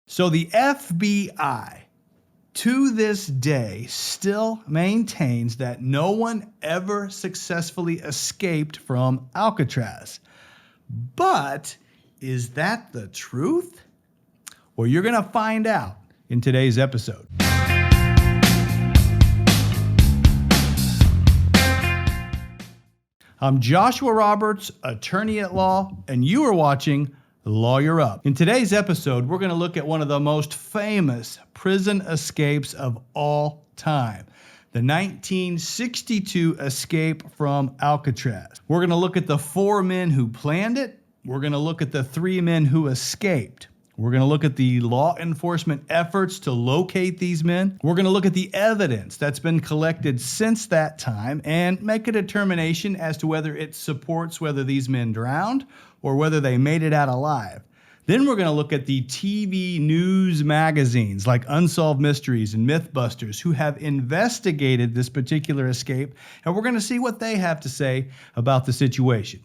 So the FBI, to this day, still maintains that no one ever successfully escaped from Alcatraz. But is that the truth? Well, you're going to find out in today's episode. I'm Joshua Roberts, attorney at law, and you are watching Lawyer Up. In today's episode, we're going to look at one of the most famous prison escapes of all time, the 1962 escape from Alcatraz. We're going to look at the 4 men who planned it. We're going to look at the 3 men who escaped. We're going to look at the law enforcement efforts to locate these men. We're going to look at the evidence that's been collected since that time and make a determination as to whether it supports whether these men drowned or whether they made it out alive. Then we're going to look at the TV news magazines like Unsolved Mysteries and Mythbusters who have investigated this particular escape, and we're going to see what they have to say about the situation.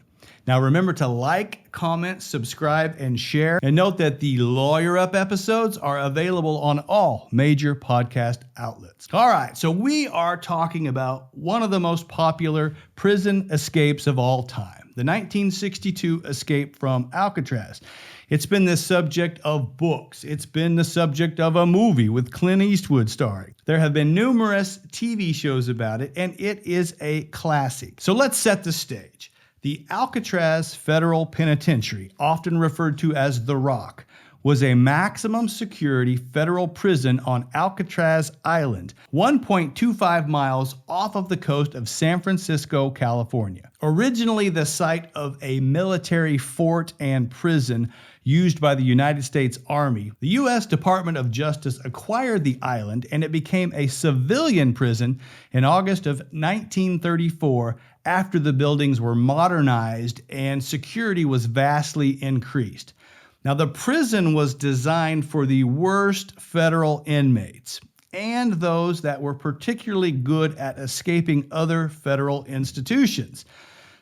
Now remember to like, comment, subscribe, and share. And note that the Lawyer Up episodes are available on all major podcast outlets. All right, so we are talking about one of the most popular prison escapes of all time, the 1962 escape from Alcatraz. It's been the subject of books. It's been the subject of a movie with Clint Eastwood starring. There have been numerous TV shows about it, and it is a classic. So let's set the stage. The Alcatraz Federal Penitentiary, often referred to as The Rock, was a maximum security federal prison on Alcatraz Island, 1.25 miles off of the coast of San Francisco, California. Originally the site of a military fort and prison used by the United States Army, the U.S. Department of Justice acquired the island and it became a civilian prison in August of 1934 after the buildings were modernized and security was vastly increased. Now, the prison was designed for the worst federal inmates and those that were particularly good at escaping other federal institutions.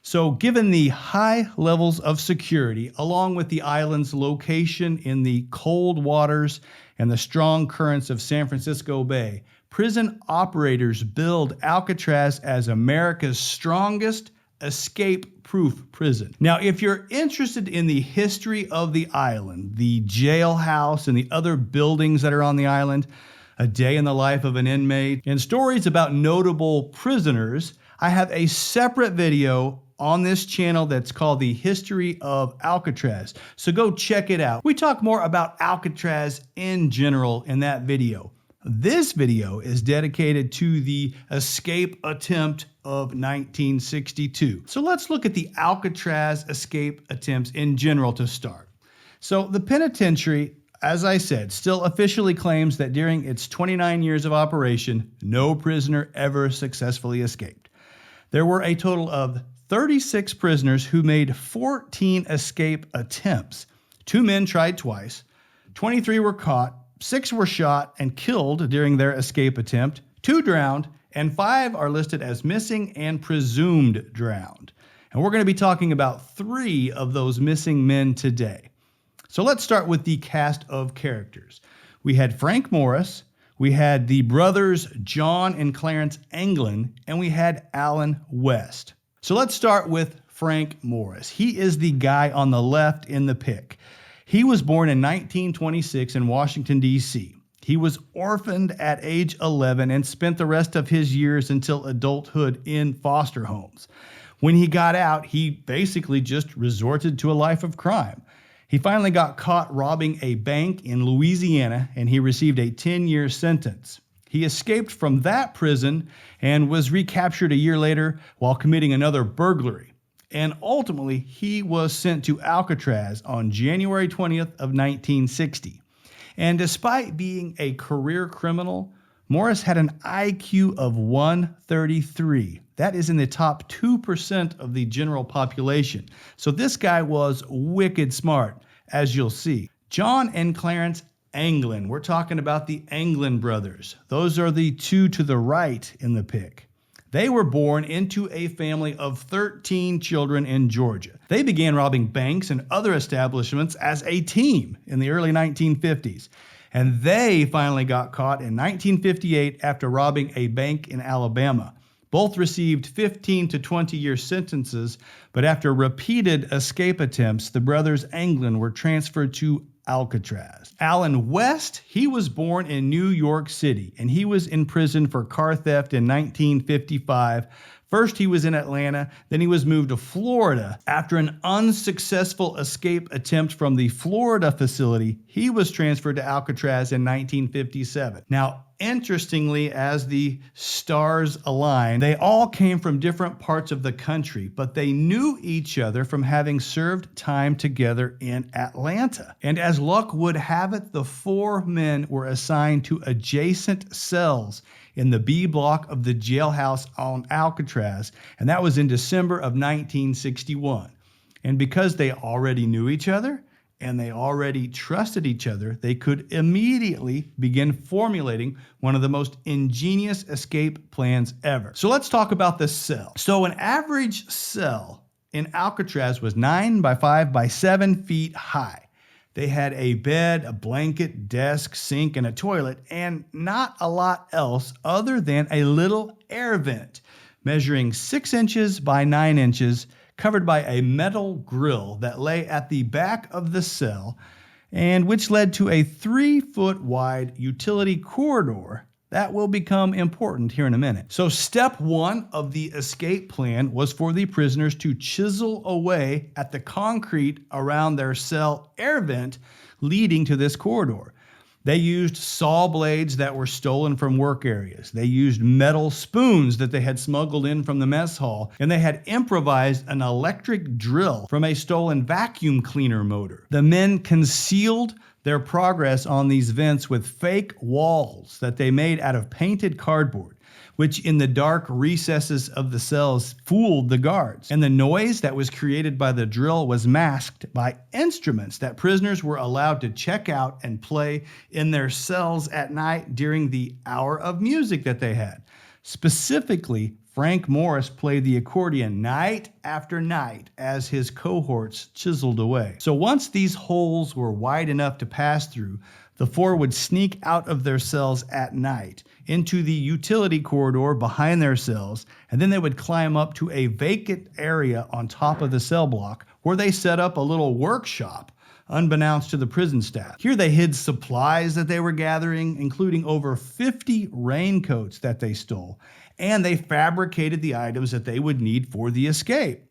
So given the high levels of security, along with the island's location in the cold waters and the strong currents of San Francisco Bay, prison operators billed Alcatraz as America's strongest escape-proof prison. Now, if you're interested in the history of the island, the jailhouse and the other buildings that are on the island, a day in the life of an inmate, and stories about notable prisoners, I have a separate video on this channel that's called The History of Alcatraz. So go check it out. We talk more about Alcatraz in general in that video. This video is dedicated to the escape attempt of 1962. So let's look at the Alcatraz escape attempts in general to start. So the penitentiary, as I said, still officially claims that during its 29 years of operation, no prisoner ever successfully escaped. There were a total of 36 prisoners who made 14 escape attempts. 2 men tried twice, 23 were caught, 6 were shot and killed during their escape attempt, 2 drowned, and 5 are listed as missing and presumed drowned. And we're going to be talking about 3 of those missing men today. So let's start with the cast of characters. We had Frank Morris, we had the brothers John and Clarence Anglin, and we had Alan West. So let's start with Frank Morris. He is the guy on the left in the pic. He was born in 1926 in Washington, D.C. He was orphaned at age 11 and spent the rest of his years until adulthood in foster homes. When he got out, he basically just resorted to a life of crime. He finally got caught robbing a bank in Louisiana, and he received a 10-year sentence. He escaped from that prison and was recaptured a year later while committing another burglary. And ultimately, he was sent to Alcatraz on January 20th of 1960. And despite being a career criminal, Morris had an IQ of 133. That is in the top 2% of the general population. So this guy was wicked smart, as you'll see. John and Clarence Anglin. We're talking about the Anglin brothers. Those are the 2 to the right in the pic. They were born into a family of 13 children in Georgia. They began robbing banks and other establishments as a team in the early 1950s. And they finally got caught in 1958 after robbing a bank in Alabama. Both received 15 to 20-year sentences, but after repeated escape attempts, the brothers Anglin were transferred to Alcatraz. Allen West, he was born in New York City, and he was in prison for car theft in 1955. First, he was in Atlanta, then he was moved to Florida. After an unsuccessful escape attempt from the Florida facility, he was transferred to Alcatraz in 1957. Now, interestingly, as the stars align, they all came from different parts of the country, but they knew each other from having served time together in Atlanta. And as luck would have it, the four men were assigned to adjacent cells in the B block of the jailhouse on Alcatraz, and that was in December of 1961. And because they already knew each other and they already trusted each other, they could immediately begin formulating one of the most ingenious escape plans ever. So let's talk about the cell. So an average cell in Alcatraz was 9 by 5 by 7 feet high. They had a bed, a blanket, desk, sink, and a toilet, and not a lot else other than a little air vent measuring 6 inches by 9 inches, covered by a metal grill that lay at the back of the cell, and which led to a 3-foot wide utility corridor that will become important here in a minute. So step one of the escape plan was for the prisoners to chisel away at the concrete around their cell air vent leading to this corridor. They used saw blades that were stolen from work areas. They used metal spoons that they had smuggled in from the mess hall, and they had improvised an electric drill from a stolen vacuum cleaner motor. The men concealed their progress on these vents with fake walls that they made out of painted cardboard, which in the dark recesses of the cells fooled the guards. And the noise that was created by the drill was masked by instruments that prisoners were allowed to check out and play in their cells at night during the hour of music that they had. Specifically, Frank Morris played the accordion night after night as his cohorts chiseled away. So once these holes were wide enough to pass through, the four would sneak out of their cells at night into the utility corridor behind their cells, and then they would climb up to a vacant area on top of the cell block where they set up a little workshop unbeknownst to the prison staff. Here they hid supplies that they were gathering, including over 50 raincoats that they stole, and they fabricated the items that they would need for the escape.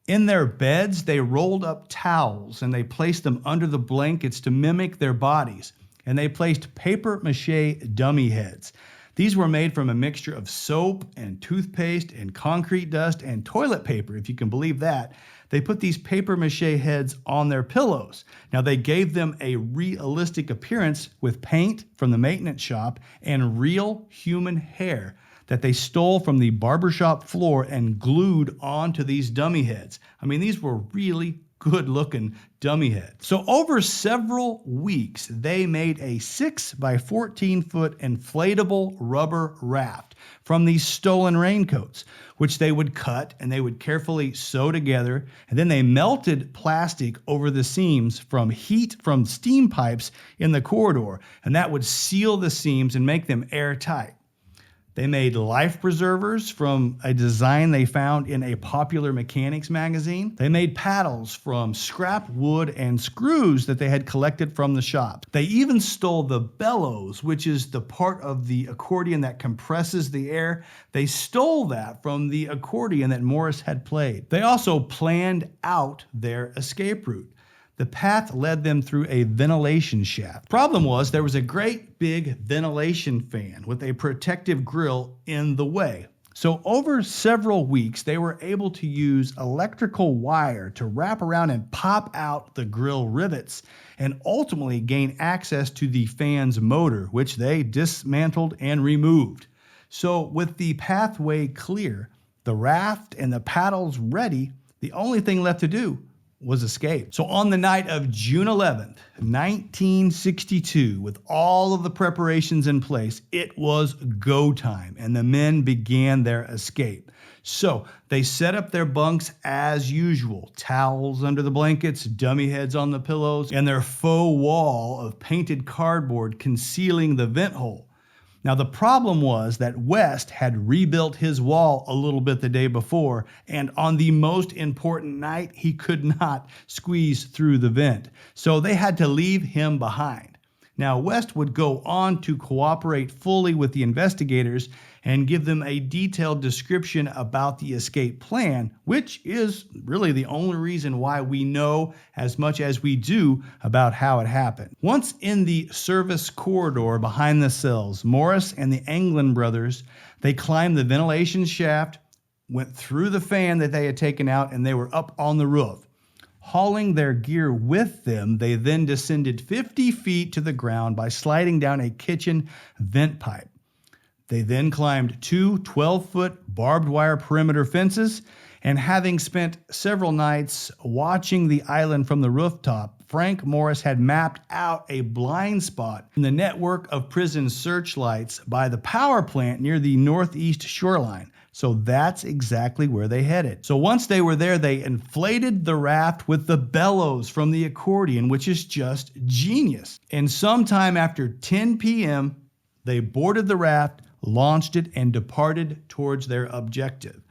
In their beds, they rolled up towels and they placed them under the blankets to mimic their bodies, and they placed papier-mâché dummy heads. These were made from a mixture of soap and toothpaste and concrete dust and toilet paper, if you can believe that. They put these papier-mâché heads on their pillows. Now, they gave them a realistic appearance with paint from the maintenance shop and real human hair that they stole from the barbershop floor and glued onto these dummy heads. I mean, these were really good-looking dummy heads. So over several weeks, they made a 6 by 14-foot inflatable rubber raft from these stolen raincoats, which they would cut and they would carefully sew together, and then they melted plastic over the seams from heat from steam pipes in the corridor, and that would seal the seams and make them airtight. They made life preservers from a design they found in a popular mechanics magazine. They made paddles from scrap wood and screws that they had collected from the shop. They even stole the bellows, which is the part of the accordion that compresses the air. They stole that from the accordion that Morris had played. They also planned out their escape route. The path led them through a ventilation shaft. Problem was, there was a great big ventilation fan with a protective grill in the way. So over several weeks, they were able to use electrical wire to wrap around and pop out the grill rivets and ultimately gain access to the fan's motor, which they dismantled and removed. So with the pathway clear, the raft and the paddles ready, the only thing left to do was escaped. So on the night of June 11th, 1962, with all of the preparations in place, it was go time, and the men began their escape. So they set up their bunks as usual, towels under the blankets, dummy heads on the pillows, and their faux wall of painted cardboard concealing the vent hole. Now, the problem was that West had rebuilt his wall a little bit the day before, and on the most important night, he could not squeeze through the vent. So they had to leave him behind. Now, West would go on to cooperate fully with the investigators and give them a detailed description about the escape plan, which is really the only reason why we know as much as we do about how it happened. Once in the service corridor behind the cells, Morris and the Anglin brothers, they climbed the ventilation shaft, went through the fan that they had taken out, and they were up on the roof. Hauling their gear with them, they then descended 50 feet to the ground by sliding down a kitchen vent pipe. They then climbed two 12-foot barbed wire perimeter fences, and having spent several nights watching the island from the rooftop, Frank Morris had mapped out a blind spot in the network of prison searchlights by the power plant near the northeast shoreline. So that's exactly where they headed. So once they were there, they inflated the raft with the bellows from the accordion, which is just genius. And sometime after 10 p.m., they boarded the raft, launched it, and departed towards their objective,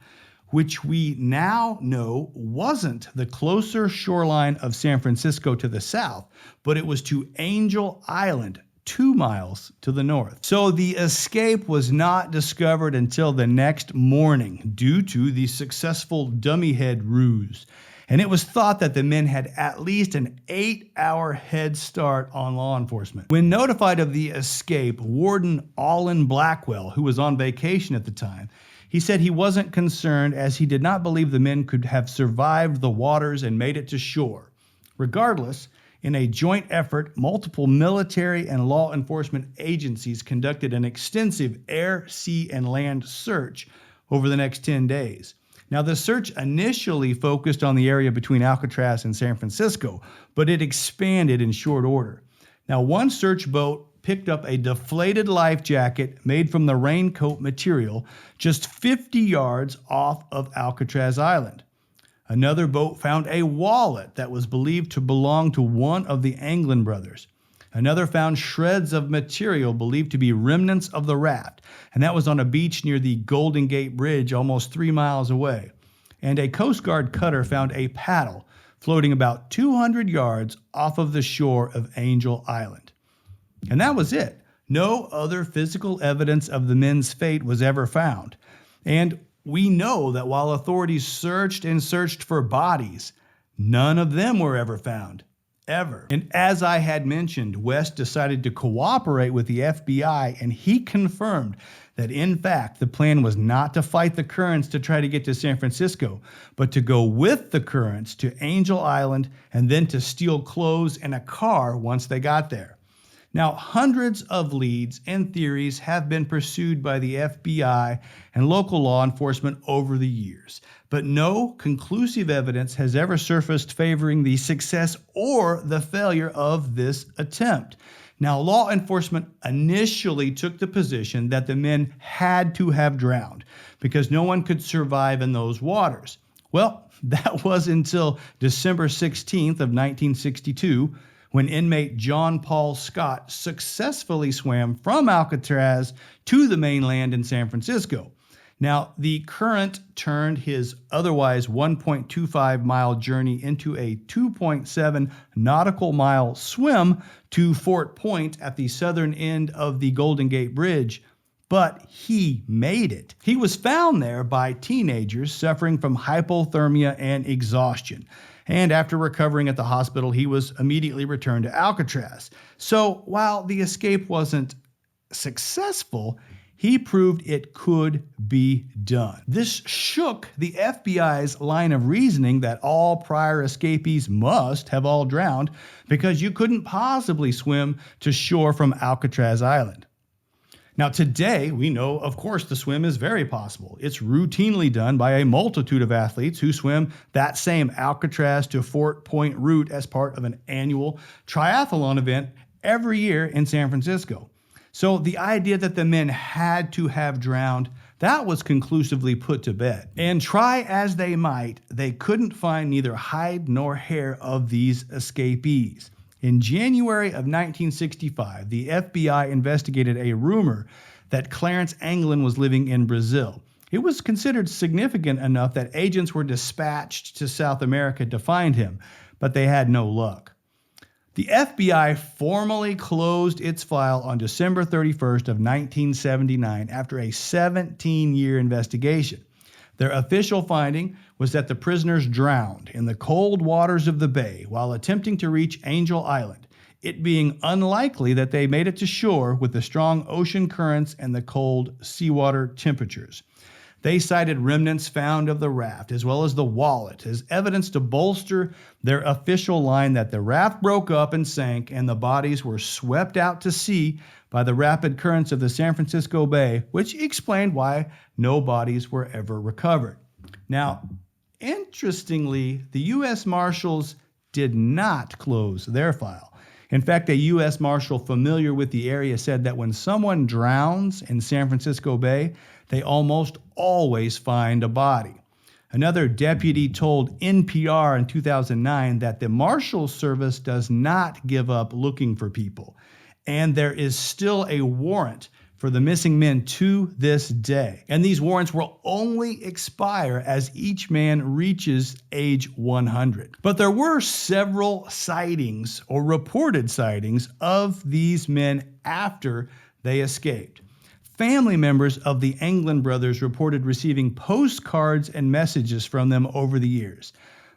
which we now know wasn't the closer shoreline of San Francisco to the south, but it was to Angel Island, 2 miles to the north. So the escape was not discovered until the next morning due to the successful dummy head ruse. And it was thought that the men had at least an 8-hour head start on law enforcement. When notified of the escape, Warden Allen Blackwell, who was on vacation at the time, he said he wasn't concerned as he did not believe the men could have survived the waters and made it to shore. Regardless, in a joint effort, multiple military and law enforcement agencies conducted an extensive air, sea, and land search over the next 10 days. Now, the search initially focused on the area between Alcatraz and San Francisco, but it expanded in short order. Now, one search boat picked up a deflated life jacket made from the raincoat material just 50 yards off of Alcatraz Island. Another boat found a wallet that was believed to belong to one of the Anglin brothers. Another found shreds of material believed to be remnants of the raft, and that was on a beach near the Golden Gate Bridge almost 3 miles away. And a Coast Guard cutter found a paddle floating about 200 yards off of the shore of Angel Island. And that was it. No other physical evidence of the men's fate was ever found. And we know that while authorities searched and searched for bodies, none of them were ever found. Ever. And as I had mentioned, West decided to cooperate with the FBI, and he confirmed that in fact the plan was not to fight the currents to try to get to San Francisco, but to go with the currents to Angel Island and then to steal clothes and a car once they got there. Now, hundreds of leads and theories have been pursued by the FBI and local law enforcement over the years, but no conclusive evidence has ever surfaced favoring the success or the failure of this attempt. Now, law enforcement initially took the position that the men had to have drowned because no one could survive in those waters. Well, that was until December 16th of 1962, when inmate John Paul Scott successfully swam from Alcatraz to the mainland in San Francisco. Now, the current turned his otherwise 1.25 mile journey into a 2.7 nautical mile swim to Fort Point at the southern end of the Golden Gate Bridge, but he made it. He was found there by teenagers suffering from hypothermia and exhaustion. And after recovering at the hospital, he was immediately returned to Alcatraz. So while the escape wasn't successful, he proved it could be done. This shook the FBI's line of reasoning that all prior escapees must have all drowned because you couldn't possibly swim to shore from Alcatraz Island. Now, today, we know, of course, the swim is very possible. It's routinely done by a multitude of athletes who swim that same Alcatraz to Fort Point route as part of an annual triathlon event every year in San Francisco. So the idea that the men had to have drowned, that was conclusively put to bed. And try as they might, they couldn't find neither hide nor hair of these escapees. In January of 1965, the FBI investigated a rumor that Clarence Anglin was living in Brazil. It was considered significant enough that agents were dispatched to South America to find him, but they had no luck. The FBI formally closed its file on December 31st of 1979 after a 17-year investigation. Their official finding was that the prisoners drowned in the cold waters of the bay while attempting to reach Angel Island, it being unlikely that they made it to shore with the strong ocean currents and the cold seawater temperatures. They cited remnants found of the raft as well as the wallet as evidence to bolster their official line that the raft broke up and sank and the bodies were swept out to sea by the rapid currents of the San Francisco Bay, which explained why no bodies were ever recovered. Now, interestingly, the U.S. Marshals did not close their file. In fact, a U.S. Marshal familiar with the area said that when someone drowns in San Francisco Bay, they almost always find a body. Another deputy told NPR in 2009 that the Marshals Service does not give up looking for people, and there is still a warrant for the missing men to this day. And these warrants will only expire as each man reaches age 100. But there were several sightings or reported sightings of these men after they escaped. Family members of the Anglin brothers reported receiving postcards and messages from them over the years.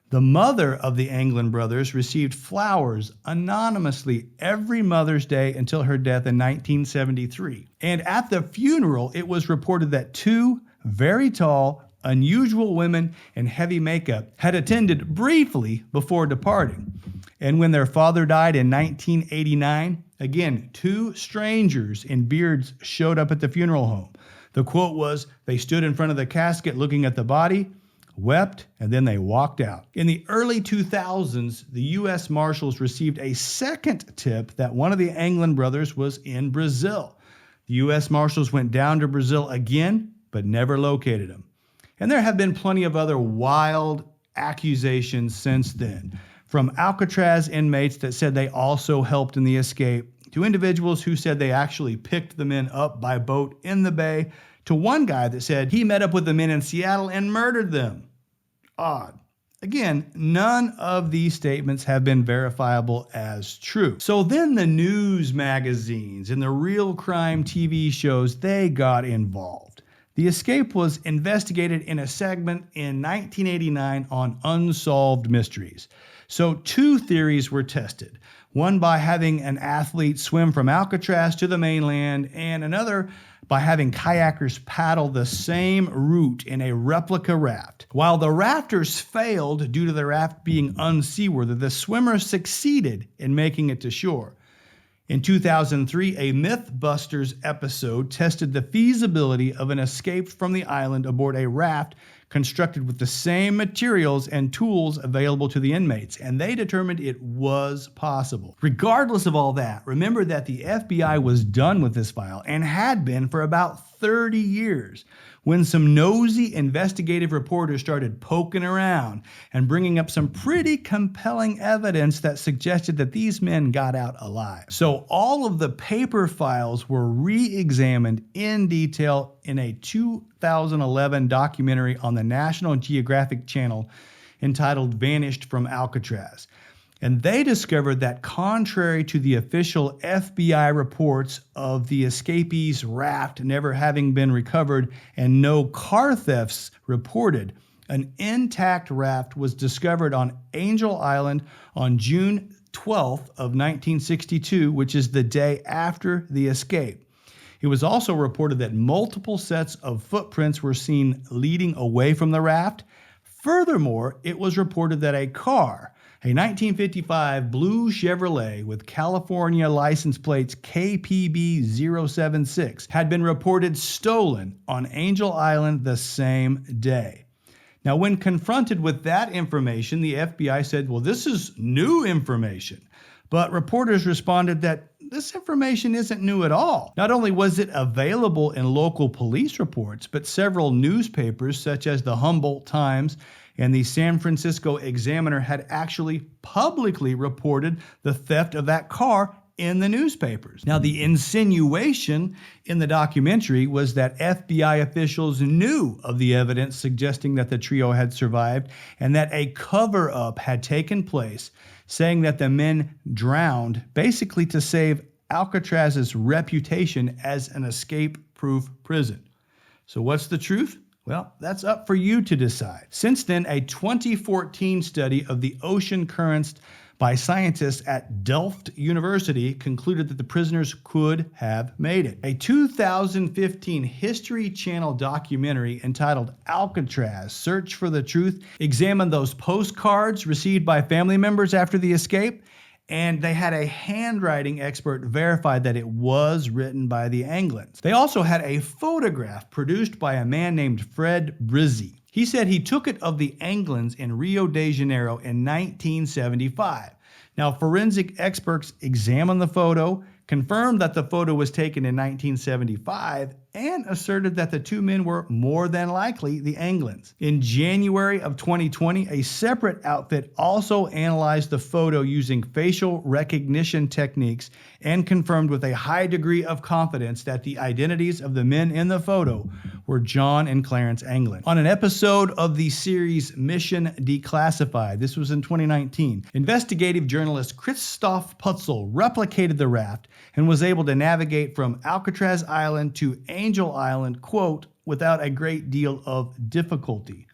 The mother of the Anglin brothers received flowers anonymously every Mother's Day until her death in 1973. And at the funeral, it was reported that two very tall, unusual women in heavy makeup had attended briefly before departing. And when their father died in 1989, again, two strangers in beards showed up at the funeral home. The quote was, "They stood in front of the casket looking at the body, wept, and then they walked out." In the early 2000s, the U.S. Marshals received a second tip that one of the Anglin brothers was in Brazil. The U.S. Marshals went down to Brazil again, but never located him. And there have been plenty of other wild accusations since then, from Alcatraz inmates that said they also helped in the escape, to individuals who said they actually picked the men up by boat in the bay, to one guy that said he met up with the men in Seattle and murdered them. Odd. Again, none of these statements have been verifiable as true. So then the news magazines and the real crime TV shows, they got involved. The escape was investigated in a segment in 1989 on Unsolved Mysteries. So two theories were tested, one by having an athlete swim from Alcatraz to the mainland, and another by having kayakers paddle the same route in a replica raft. While the rafters failed due to the raft being unseaworthy, the swimmers succeeded in making it to shore. In 2003, a Mythbusters episode tested the feasibility of an escape from the island aboard a raft constructed with the same materials and tools available to the inmates, and they determined it was possible. Regardless of all that, remember that the FBI was done with this file and had been for about 30 years when some nosy investigative reporters started poking around and bringing up some pretty compelling evidence that suggested that these men got out alive. So all of the paper files were re-examined in detail in a 2011 documentary on the National Geographic Channel entitled Vanished from Alcatraz. And they discovered that contrary to the official FBI reports of the escapees' raft never having been recovered and no car thefts reported, an intact raft was discovered on Angel Island on June 12th of 1962, which is the day after the escape. It was also reported that multiple sets of footprints were seen leading away from the raft. Furthermore, it was reported that a car A 1955 blue Chevrolet with California license plates KPB076 had been reported stolen on Angel Island the same day. Now, when confronted with that information, the FBI said, well, this is new information. But reporters responded that this information isn't new at all. Not only was it available in local police reports, but several newspapers such as the Humboldt Times and the San Francisco Examiner had actually publicly reported the theft of that car in the newspapers. Now, the insinuation in the documentary was that FBI officials knew of the evidence suggesting that the trio had survived and that a cover-up had taken place, saying that the men drowned basically to save Alcatraz's reputation as an escape-proof prison. So what's the truth? Well, that's up for you to decide. Since then, a 2014 study of the ocean currents by scientists at Delft University concluded that the prisoners could have made it. A 2015 History Channel documentary entitled Alcatraz: Search for the Truth examined those postcards received by family members after the escape, and they had a handwriting expert verify that it was written by the Anglins. They also had a photograph produced by a man named Fred Brizzi. He said he took it of the Anglins in Rio de Janeiro in 1975. Now, forensic experts examined the photo, confirmed that the photo was taken in 1975, and asserted that the two men were more than likely the Anglins. In January of 2020, a separate outfit also analyzed the photo using facial recognition techniques and confirmed with a high degree of confidence that the identities of the men in the photo were John and Clarence Anglin. On an episode of the series Mission Declassified, this was in 2019, investigative journalist Christoph Putzel replicated the raft and was able to navigate from Alcatraz Island to Angel Island, quote, without a great deal of difficulty.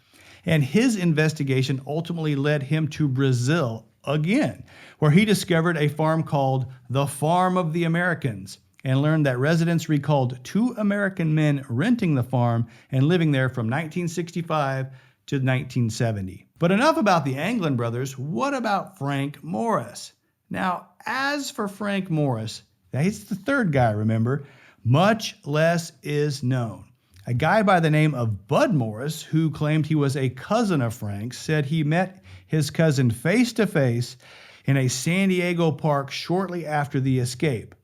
And his investigation ultimately led him to Brazil again, where he discovered a farm called the Farm of the Americans and learned that residents recalled two American men renting the farm and living there from 1965 to 1970. But enough about the Anglin brothers. What about Frank Morris? Now, as for Frank Morris, he's the third guy, remember, much less is known. A guy by the name of Bud Morris, who claimed he was a cousin of Frank's, said he met his cousin face to face in a San Diego park shortly after the escape.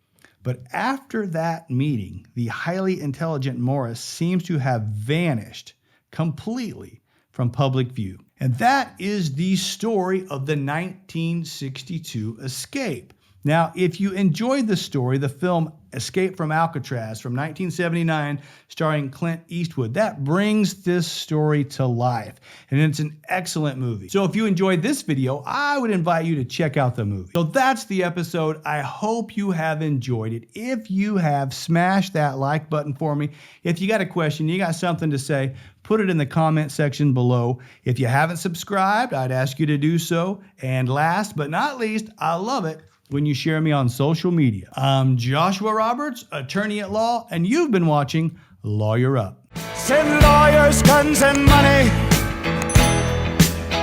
But after that meeting, the highly intelligent Morris seems to have vanished completely from public view. And that is the story of the 1962 escape. Now, if you enjoyed the story, the film Escape from Alcatraz from 1979, starring Clint Eastwood, that brings this story to life. And it's an excellent movie. So if you enjoyed this video, I would invite you to check out the movie. So that's the episode. I hope you have enjoyed it. If you have, smash that like button for me. If you got a question, you got something to say, put it in the comment section below. If you haven't subscribed, I'd ask you to do so. And last but not least, I love it when you share me on social media. I'm Joshua Roberts, attorney at law, and you've been watching Lawyer Up. Send lawyers, guns, and money.